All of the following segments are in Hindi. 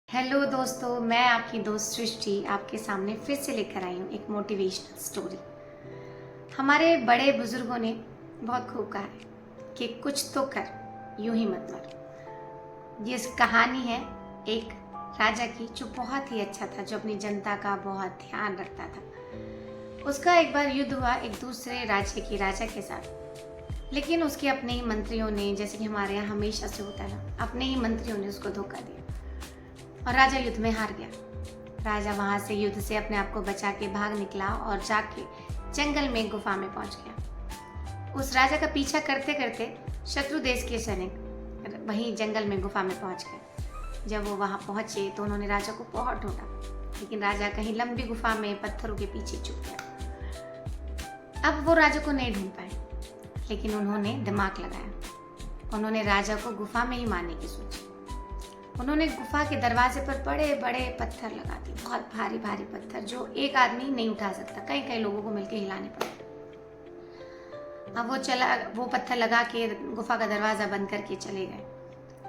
हेलो दोस्तों, मैं आपकी दोस्त सृष्टि आपके सामने फिर से लेकर आई हूँ एक मोटिवेशनल स्टोरी। हमारे बड़े बुजुर्गों ने बहुत खूब कहा है कि कुछ तो कर, यूं ही मत मर। ये कहानी है एक राजा की जो बहुत ही अच्छा था, जो अपनी जनता का बहुत ध्यान रखता था। उसका एक बार युद्ध हुआ एक दूसरे राज्य के राजा के साथ, लेकिन उसके अपने ही मंत्रियों ने, जैसे कि हमारे यहाँ हमेशा से होता है ना, अपने ही मंत्रियों ने उसको धोखा दिया और राजा युद्ध में हार गया। राजा वहां से युद्ध से अपने आप को बचा के भाग निकला और जाके जंगल में गुफा में पहुंच गया। उस राजा का पीछा करते करते शत्रु देश के सैनिक वहीं जंगल में गुफा में पहुंच गए। जब वो वहां पहुंचे तो उन्होंने राजा को बहुत ढूंढा, लेकिन राजा कहीं लंबी गुफा में पत्थरों के पीछे छुप गया। अब वो राजा को नहीं ढूंढ पाए, लेकिन उन्होंने दिमाग लगाया। उन्होंने राजा को गुफा में ही मारने की सोची। उन्होंने गुफा के दरवाजे पर बड़े बड़े पत्थर लगा दिए, बहुत भारी भारी पत्थर जो एक आदमी नहीं उठा सकता, कई कई लोगों को मिलकर हिलाने पड़े। अब वो पत्थर लगा के गुफा का दरवाजा बंद करके चले गए।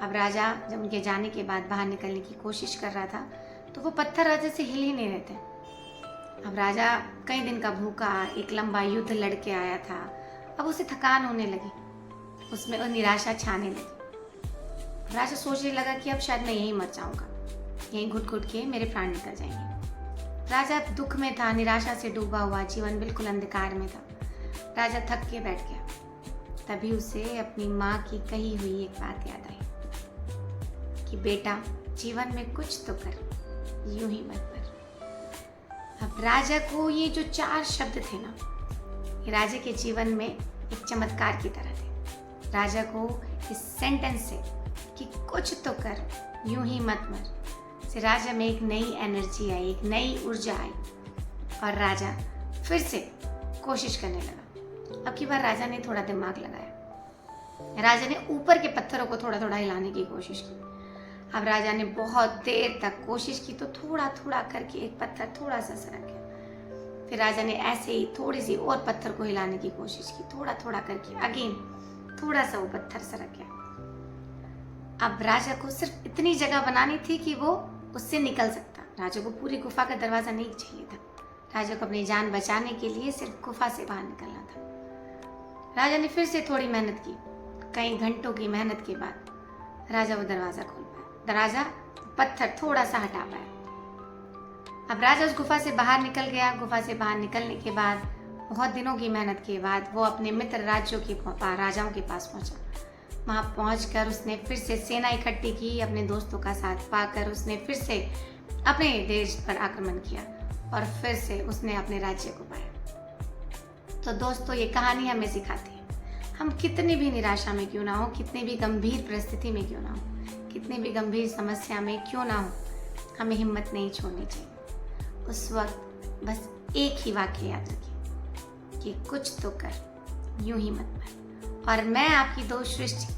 अब राजा जब उनके जाने के बाद बाहर निकलने की कोशिश कर रहा था तो वो पत्थर राजा से हिल ही नहीं रहे थे। अब राजा कई दिन का भूखा एक लंबा युद्ध लड़के आया था। अब उसे थकान होने लगी, उसमें निराशा छाने लगी। राजा सोचने लगा कि अब शायद मैं यहीं मर जाऊंगा, यहीं घुट घुट के मेरे प्राण निकल जाएंगे। राजा दुख में था, निराशा से डूबा हुआ, जीवन बिल्कुल अंधकार में था। राजा थक के बैठ गया। तभी उसे अपनी माँ की कही हुई एक बात याद आई कि बेटा, जीवन में कुछ तो कर, यूं ही मत मर। अब राजा को ये जो 4 शब्द थे ना, ये राजा के जीवन में एक चमत्कार की तरह थे। राजा को इस सेंटेंस से कि कुछ तो कर, यूं ही मत मर से राजा में एक नई एनर्जी आई, एक नई ऊर्जा आई और राजा फिर से कोशिश करने लगा। अब की बार राजा ने थोड़ा दिमाग लगाया। राजा ने ऊपर के पत्थरों को थोड़ा थोड़ा हिलाने की कोशिश की। अब राजा ने बहुत देर तक कोशिश की तो थोड़ा थोड़ा करके एक पत्थर थोड़ा सा सरक गया। फिर राजा ने ऐसे ही थोड़ी सी और पत्थर को हिलाने की कोशिश की, थोड़ा थोड़ा करके अगेन थोड़ा सा वो पत्थर सरक गया। अब राजा को सिर्फ इतनी जगह बनानी थी कि वो उससे निकल सकता। राजा को पूरी गुफा का दरवाजा नहीं चाहिए था। राजा को अपनी जान बचाने के लिए सिर्फ गुफा से बाहर निकलना था। राजा ने फिर से थोड़ी मेहनत की। कई घंटों की मेहनत के बाद राजा वो दरवाजा खोल पाया। दरवाजा पत्थर थोड़ा सा हटा पाया। अब राजा उस गुफा से बाहर निकल गया। गुफा से बाहर निकलने के बाद बहुत दिनों की मेहनत के बाद वो अपने मित्र राज्यों के राजाओं के पास पहुंचा। वहां पहुंचकर उसने फिर से सेना इकट्ठी की। अपने दोस्तों का साथ पाकर उसने फिर से अपने देश पर आक्रमण किया और फिर से उसने अपने राज्य को पाया। तो दोस्तों, ये कहानी हमें सिखाती है, हम कितनी भी निराशा में क्यों ना हो, कितनी भी गंभीर परिस्थिति में क्यों ना हो, कितनी भी गंभीर समस्या में क्यों ना हो, हमें हिम्मत नहीं छोड़नी चाहिए। उस वक्त बस एक ही वाक्य याद रखिए कि कुछ तो कर, यूं ही मत मर। और मैं आपकी दोस्त सृष्टि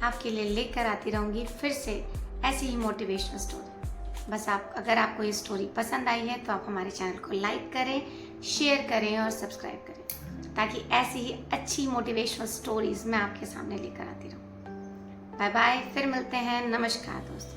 आपके लिए लेकर आती रहूंगी फिर से ऐसी ही मोटिवेशनल स्टोरी। बस अगर आपको ये स्टोरी पसंद आई है तो आप हमारे चैनल को लाइक करें, शेयर करें और सब्सक्राइब करें, ताकि ऐसी ही अच्छी मोटिवेशनल स्टोरीज मैं आपके सामने लेकर आती रहूं। बाय बाय, फिर मिलते हैं। नमस्कार दोस्तों।